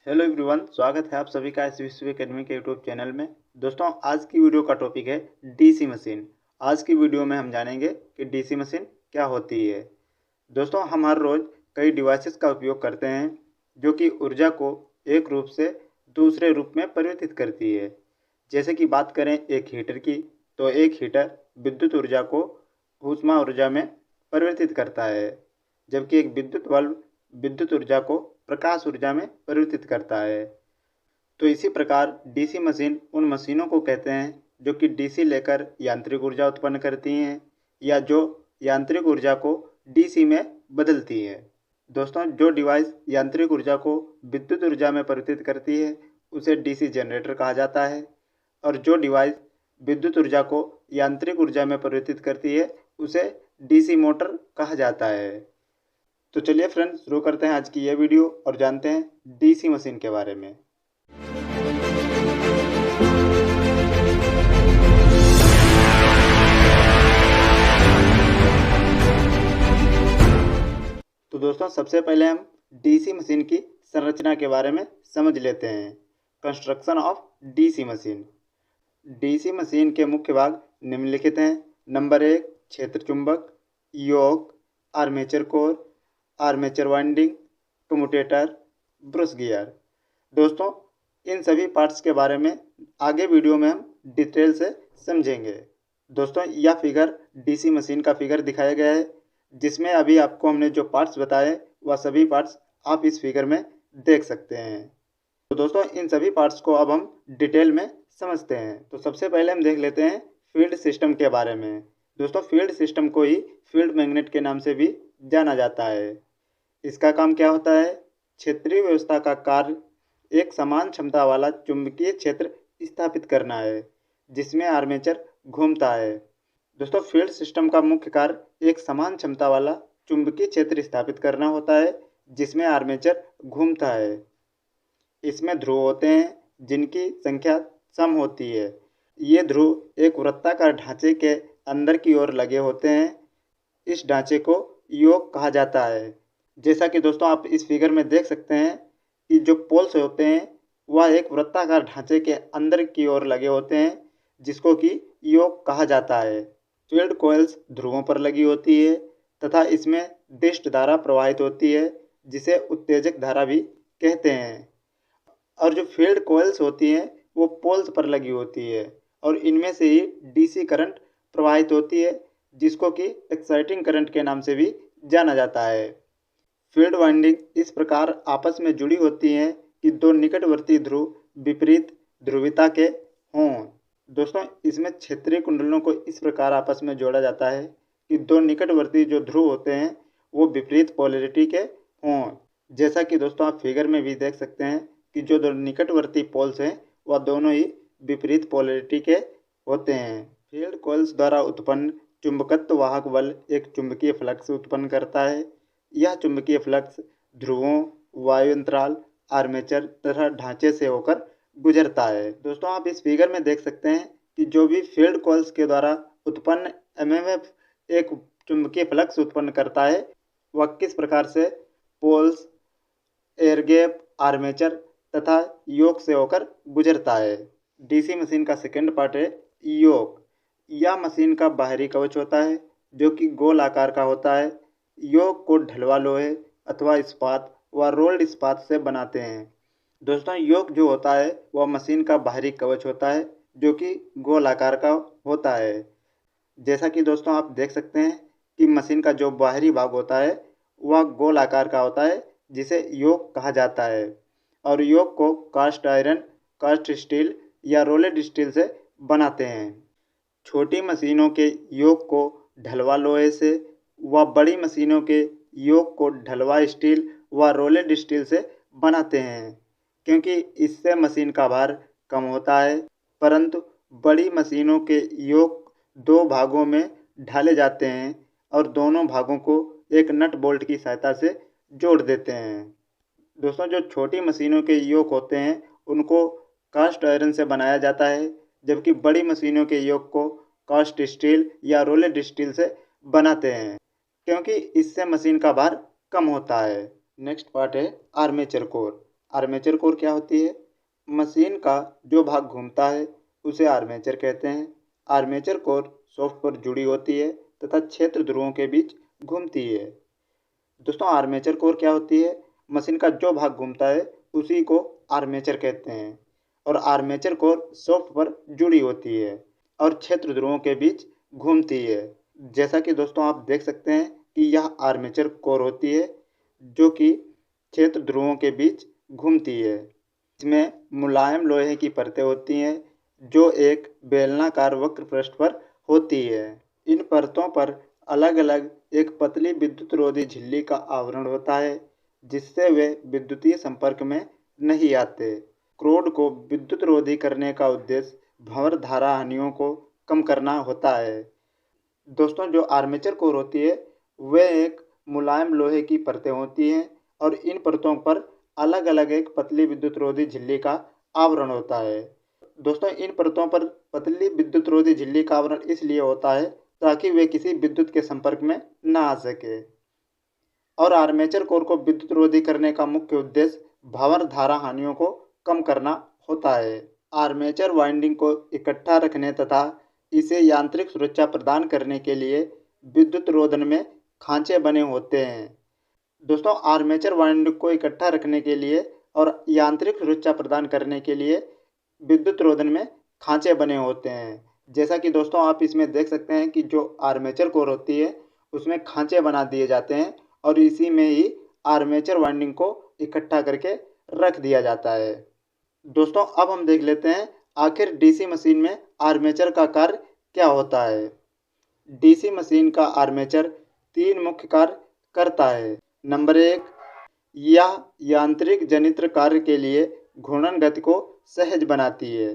Hello everyone, स्वागत है आप सभी का इस विश्व एकेडमी के यूट्यूब चैनल में। दोस्तों, आज की वीडियो का टॉपिक है डीसी मशीन। आज की वीडियो में हम जानेंगे कि डीसी मशीन क्या होती है। दोस्तों, हम हर रोज़ कई डिवाइसेस का उपयोग करते हैं जो कि ऊर्जा को एक रूप से दूसरे रूप में परिवर्तित करती है। जैसे कि बात करें एक हीटर की, तो एक हीटर विद्युत ऊर्जा को ऊष्मा ऊर्जा में परिवर्तित करता है, जबकि एक विद्युत बल्ब विद्युत ऊर्जा को प्रकाश ऊर्जा में परिवर्तित करता है। तो इसी प्रकार डीसी मशीन उन मशीनों को कहते हैं जो कि डीसी लेकर यांत्रिक ऊर्जा उत्पन्न करती हैं या जो यांत्रिक ऊर्जा को डीसी में बदलती है। दोस्तों, जो डिवाइस यांत्रिक ऊर्जा को विद्युत ऊर्जा में परिवर्तित करती है उसे डीसी जनरेटर कहा जाता है, और जो डिवाइस विद्युत ऊर्जा को यांत्रिक ऊर्जा में परिवर्तित करती है उसे डीसी मोटर कहा जाता है। तो चलिए फ्रेंड्स, शुरू करते हैं आज की यह वीडियो और जानते हैं डीसी मशीन के बारे में। तो दोस्तों, सबसे पहले हम डीसी मशीन की संरचना के बारे में समझ लेते हैं। Construction of DC machine. DC machine के मुख्य भाग निम्नलिखित हैं। नंबर 1, क्षेत्र चुंबक, yoke, armature core, armature winding, commutator, brush gear. दोस्तों, इन सभी पार्ट्स के बारे में आगे वीडियो में हम डिटेल से समझेंगे। दोस्तों, यह फिगर डीसी मशीन का फिगर दिखाया गया है, जिसमें अभी आपको हमने जो पार्ट्स बताए वह सभी पार्ट्स आप इस फिगर में देख सकते हैं। तो दोस्तों, इन सभी पार्ट्स को अब हम डिटेल में समझते हैं। तो सबसे पहले हम देख लेते हैं फील्ड सिस्टम के बारे में। दोस्तों, फील्ड सिस्टम को ही फील्ड मैग्नेट के नाम से भी जाना जाता है। इसका काम क्या होता है? क्षेत्रीय व्यवस्था का कार्य एक समान क्षमता वाला चुंबकीय क्षेत्र स्थापित करना है जिसमें आर्मेचर घूमता है। दोस्तों, फील्ड सिस्टम का मुख्य कार्य एक समान क्षमता वाला चुंबकीय क्षेत्र स्थापित करना होता है जिसमें आर्मेचर घूमता है। इसमें ध्रुव होते हैं जिनकी संख्या सम होती है। ये ध्रुव एक वृत्ताकार ढांचे के अंदर की ओर लगे होते हैं। इस ढांचे को योक कहा जाता है। जैसा कि दोस्तों आप इस फिगर में देख सकते हैं कि जो पोल्स होते हैं वह एक वृत्ताकार ढांचे के अंदर की ओर लगे होते हैं जिसको कि योक कहा जाता है। फील्ड कॉइल्स ध्रुवों पर लगी होती है तथा इसमें डिस्ट धारा प्रवाहित होती है जिसे उत्तेजक धारा भी कहते हैं। और जो फील्ड कॉइल्स होती हैं वो पोल्स पर लगी होती है और इनमें से ही डीसी करंट प्रवाहित होती है जिसको कि एक्साइटिंग करंट के नाम से भी जाना जाता है। फील्ड वाइंडिंग इस प्रकार आपस में जुड़ी होती हैं कि दो निकटवर्ती ध्रुव विपरीत ध्रुवीयता के हों। दोस्तों, इसमें क्षेत्रीय कुंडलों को इस प्रकार आपस में जोड़ा जाता है कि दो निकटवर्ती जो ध्रुव होते हैं वो विपरीत पोलैरिटी के हों। जैसा कि दोस्तों आप फिगर में भी देख सकते हैं कि जो दो निकटवर्ती पोल्स हैं वह दोनों ही विपरीत पोलैरिटी के होते हैं। फील्ड कॉइल्स द्वारा उत्पन्न चुंबकत्व वाहक बल एक चुंबकीय फ्लक्स उत्पन्न करता है। यह चुंबकीय फ्लक्स ध्रुवों, वायु अंतराल, आर्मेचर तथा ढांचे से होकर गुजरता है। दोस्तों, आप इस फिगर में देख सकते हैं कि जो भी फील्ड कॉइल्स के द्वारा उत्पन्न एमएमएफ एक चुंबकीय फ्लक्स उत्पन्न करता है वह किस प्रकार से पोल्स, एयर गैप, आर्मेचर तथा योक से होकर गुजरता है। डीसी मशीन का सेकेंड पार्ट है योक। यह मशीन का बाहरी कवच होता है जो कि गोल आकार का होता है। योक को ढलवा लोहे अथवा इस्पात व रोल्ड इस्पात से बनाते हैं। दोस्तों, योक जो होता है वह मशीन का बाहरी कवच होता है जो कि गोल आकार का होता है। जैसा कि दोस्तों आप देख सकते हैं कि मशीन का जो बाहरी भाग होता है वह गोल आकार का होता है जिसे योक कहा जाता है, और योक को कास्ट आयरन, कास्ट स्टील या रोलेड स्टील से बनाते हैं। छोटी मशीनों के योक को ढलवा लोहे से व बड़ी मशीनों के योक को ढलवा स्टील व रोलेड स्टील से बनाते हैं, क्योंकि इससे मशीन का भार कम होता है। परंतु बड़ी मशीनों के योक दो भागों में ढाले जाते हैं और दोनों भागों को एक नट बोल्ट की सहायता से जोड़ देते हैं। दोस्तों, जो छोटी मशीनों के योक होते हैं उनको कास्ट आयरन से बनाया जाता है, जबकि बड़ी मशीनों के योक को कास्ट स्टील या रोलेड स्टील से बनाते हैं, क्योंकि इससे मशीन का भार कम होता है। नेक्स्ट पार्ट है आर्मेचर कोर। आर्मेचर कोर क्या होती है? मशीन का जो भाग घूमता है उसे आर्मेचर कहते हैं। आर्मेचर कोर शाफ्ट पर जुड़ी होती है तथा क्षेत्र ध्रुवों के बीच घूमती है। दोस्तों, आर्मेचर कोर क्या होती है? मशीन का जो भाग घूमता है उसी को आर्मेचर कहते हैं और आर्मेचर कोर शाफ्ट पर जुड़ी होती है और क्षेत्र ध्रुवों के बीच घूमती है। जैसा कि दोस्तों आप देख सकते हैं कि यह आर्मेचर कोर होती है जो कि क्षेत्र ध्रुवों के बीच घूमती है। इसमें मुलायम लोहे की परतें होती हैं जो एक बेलनाकार वक्र पृष्ठ पर होती है। इन परतों पर अलग अलग एक पतली विद्युत रोधी झिल्ली का आवरण होता है जिससे वे विद्युतीय संपर्क में नहीं आते। क्रोड को विद्युत रोधी करने का उद्देश्य भंवर धारा हानियों को कम करना होता है। दोस्तों, जो आर्मेचर कोर होती है वह एक मुलायम लोहे की परतें होती हैं और इन परतों पर अलग अलग एक पतली विद्युत रोधी झिल्ली का आवरण होता है। दोस्तों, इन परतों पर पतली विद्युत रोधी झिल्ली का आवरण इसलिए होता है ताकि वे किसी विद्युत के संपर्क में न आ सके और आर्मेचर कोर को विद्युत रोधी करने का मुख्य उद्देश्य भंवर धारा हानियों को कम करना होता है। आर्मेचर वाइंडिंग को इकट्ठा रखने तथा इसे यांत्रिक सुरक्षा प्रदान करने के लिए विद्युत रोधन में खांचे बने होते हैं। दोस्तों, आर्मेचर वाइंडिंग को इकट्ठा रखने के लिए और यांत्रिक सुरक्षा प्रदान करने के लिए विद्युत रोधन में खांचे बने होते हैं। जैसा कि दोस्तों आप इसमें देख सकते हैं कि जो आर्मेचर कोर होती है उसमें खांचे बना दिए जाते हैं और इसी में ही आर्मेचर वाइंडिंग को इकट्ठा करके रख दिया जाता है। दोस्तों, अब हम देख लेते हैं आखिर डीसी मशीन में आर्मेचर का कार्य क्या होता है। डीसी मशीन का आर्मेचर 3 मुख्य कार्य करता है। नंबर 1, यह यांत्रिक जनित्र कार्य के लिए घूर्णन गति को सहज बनाती है।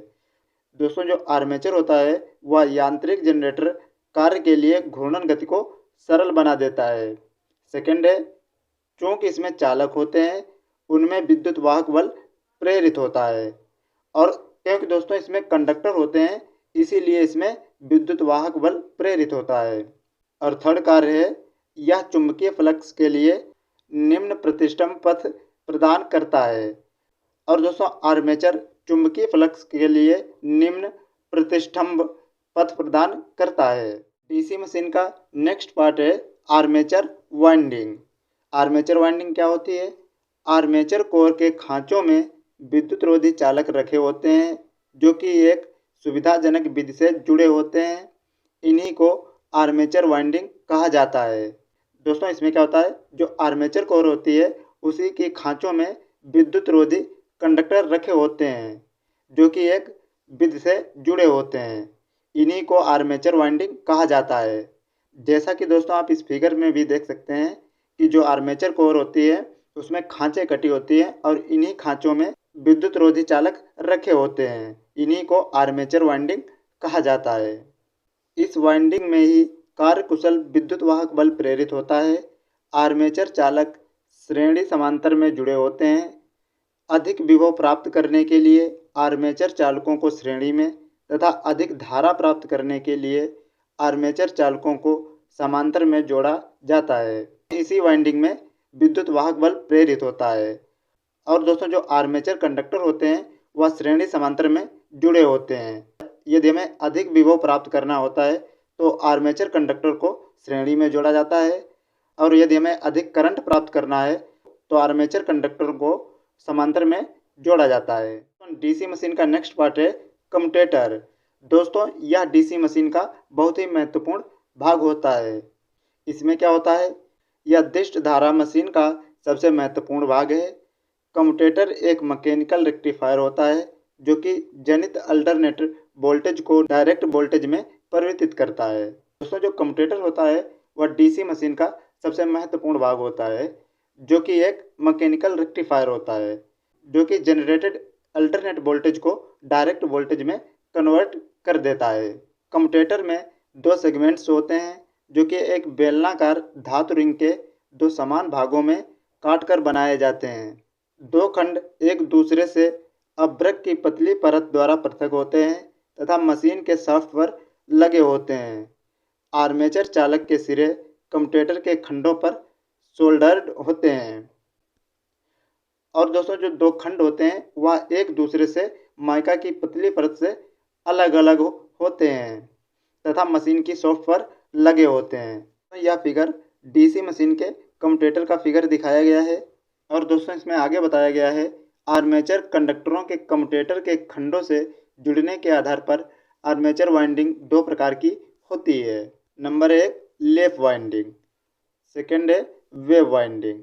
दोस्तों, जो आर्मेचर होता है वह यांत्रिक जनरेटर कार्य के लिए घूर्णन गति को सरल बना देता है। सेकंड है, चूंकि इसमें चालक होते हैं उनमें विद्युत वाहक बल प्रेरित होता है और क्योंकि दोस्तों इसमें कंडक्टर होते हैं इसीलिए इसमें विद्युत वाहक बल प्रेरित होता है। और थर्ड कार्य है, यह चुंबकीय फ्लक्स के लिए निम्न प्रतिष्ठम पथ प्रदान करता है। और दोस्तों, आर्मेचर चुंबकीय फ्लक्स के लिए निम्न प्रतिष्ठम पथ प्रदान करता है। डीसी मशीन का नेक्स्ट पार्ट है आर्मेचर वाइंडिंग। आर्मेचर वाइंडिंग क्या होती है? आर्मेचर कोर के खांचों में विद्युत रोधी चालक रखे होते हैं जो कि एक सुविधाजनक विधि से जुड़े होते हैं। इन्हीं को आर्मेचर वाइंडिंग कहा जाता है। दोस्तों, इसमें क्या होता है, जो आर्मेचर कोर होती है उसी के खांचों में विद्युत रोधी कंडक्टर रखे होते हैं जो कि एक विधि से जुड़े होते हैं। इन्हीं को आर्मेचर वाइंडिंग कहा जाता है। जैसा कि दोस्तों आप इस फिगर में भी देख सकते हैं कि जो आर्मेचर कोर होती है उसमें खांचे कटी होती है और इन्हीं खांचों में विद्युत रोधी चालक रखे होते हैं। इन्हीं को आर्मेचर वाइंडिंग कहा जाता है। इस वाइंडिंग में ही कार्यकुशल विद्युत वाहक बल प्रेरित होता है। आर्मेचर चालक श्रेणी समांतर में जुड़े होते हैं। अधिक विभव प्राप्त करने के लिए आर्मेचर चालकों को श्रेणी में तथा अधिक धारा प्राप्त करने के लिए आर्मेचर चालकों को समांतर में जोड़ा जाता है। इसी वाइंडिंग में विद्युत वाहक बल प्रेरित होता है। और दोस्तों, जो आर्मेचर कंडक्टर होते हैं वह श्रेणी समांतर में जुड़े होते हैं। यदि हमें अधिक विभव प्राप्त करना होता है तो आर्मेचर कंडक्टर को श्रेणी में जोड़ा जाता है और यदि हमें अधिक करंट प्राप्त करना है तो आर्मेचर कंडक्टर को समांतर में जोड़ा जाता है। डीसी मशीन का नेक्स्ट पार्ट है कम्यूटेटर। दोस्तों, यह डीसी मशीन का बहुत ही महत्वपूर्ण भाग होता है। इसमें क्या होता है, यह दिष्ट धारा मशीन का सबसे महत्वपूर्ण भाग है। कम्यूटेटर एक मैकेनिकल रेक्टिफायर होता है जो कि जनित अल्टरनेटर वोल्टेज को डायरेक्ट वोल्टेज में परिवर्तित करता है। दोस्तों, जो कम्यूटेटर होता है वह डीसी मशीन का सबसे महत्वपूर्ण भाग होता है जो कि एक मैकेनिकल रेक्टिफायर होता है जो कि जनरेटेड अल्टरनेट वोल्टेज को डायरेक्ट वोल्टेज में कन्वर्ट कर देता है। कम्यूटेटर में 2 सेगमेंट्स होते हैं जो कि एक बेलनाकार धातु रिंग के 2 समान भागों में काटकर बनाए जाते हैं। 2 खंड एक दूसरे से अभ्रक की पतली परत द्वारा पृथक होते हैं तथा मशीन के शाफ्ट पर लगे होते हैं। आर्मेचर चालक के सिरे कम्यूटेटर के खंडों पर सोल्डर्ड होते हैं और दोस्तों जो दो खंड होते हैं वह एक दूसरे से माइका की पतली परत से अलग अलग होते हैं तथा मशीन की शॉफ्ट पर लगे होते हैं। तो यह फिगर डीसी मशीन के कम्यूटेटर का फिगर दिखाया गया है। और दोस्तों इसमें आगे बताया गया है आर्मेचर कंडक्टरों के कम्यूटेटर के खंडों से जुड़ने के आधार पर आर्मेचर वाइंडिंग दो प्रकार की होती है। नंबर 1 लैप वाइंडिंग, सेकेंड है वेव वाइंडिंग।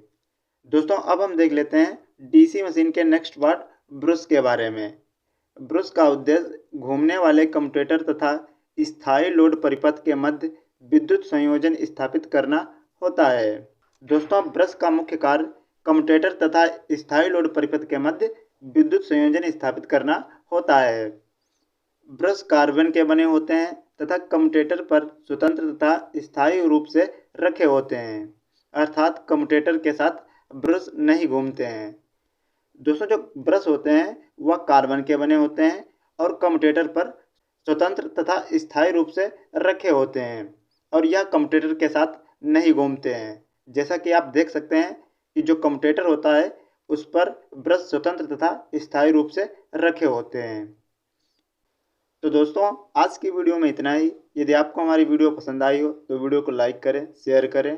दोस्तों अब हम देख लेते हैं डीसी मशीन के नेक्स्ट पार्ट ब्रश के बारे में। ब्रश का उद्देश्य घूमने वाले कम्यूटेटर तथा स्थायी लोड परिपथ के मध्य विद्युत संयोजन स्थापित करना होता है। दोस्तों ब्रश का मुख्य कार्य कम्यूटेटर तथा स्थायी लोड परिपथ के मध्य विद्युत संयोजन स्थापित करना होता है। ब्रश कार्बन के बने होते हैं तथा कम्यूटेटर पर स्वतंत्र तथा स्थायी रूप से रखे होते हैं, अर्थात कम्यूटेटर के साथ ब्रश नहीं घूमते हैं। दोस्तों जो ब्रश होते हैं वह कार्बन के बने होते हैं और कम्यूटेटर पर स्वतंत्र तथा स्थायी रूप से रखे होते हैं और यह कम्यूटेटर के साथ नहीं घूमते हैं। जैसा कि आप देख सकते हैं कि जो कम्यूटेटर होता है उस पर ब्रश स्वतंत्र तथा स्थायी रूप से रखे होते हैं। तो दोस्तों आज की वीडियो में इतना ही। यदि आपको हमारी वीडियो पसंद आई हो तो वीडियो को लाइक करें, शेयर करें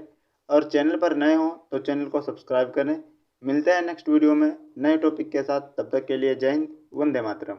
और चैनल पर नए हो तो चैनल को सब्सक्राइब करें। मिलते हैं नेक्स्ट वीडियो में नए टॉपिक के साथ। तब तक के लिए जय हिंद, वंदे मातरम।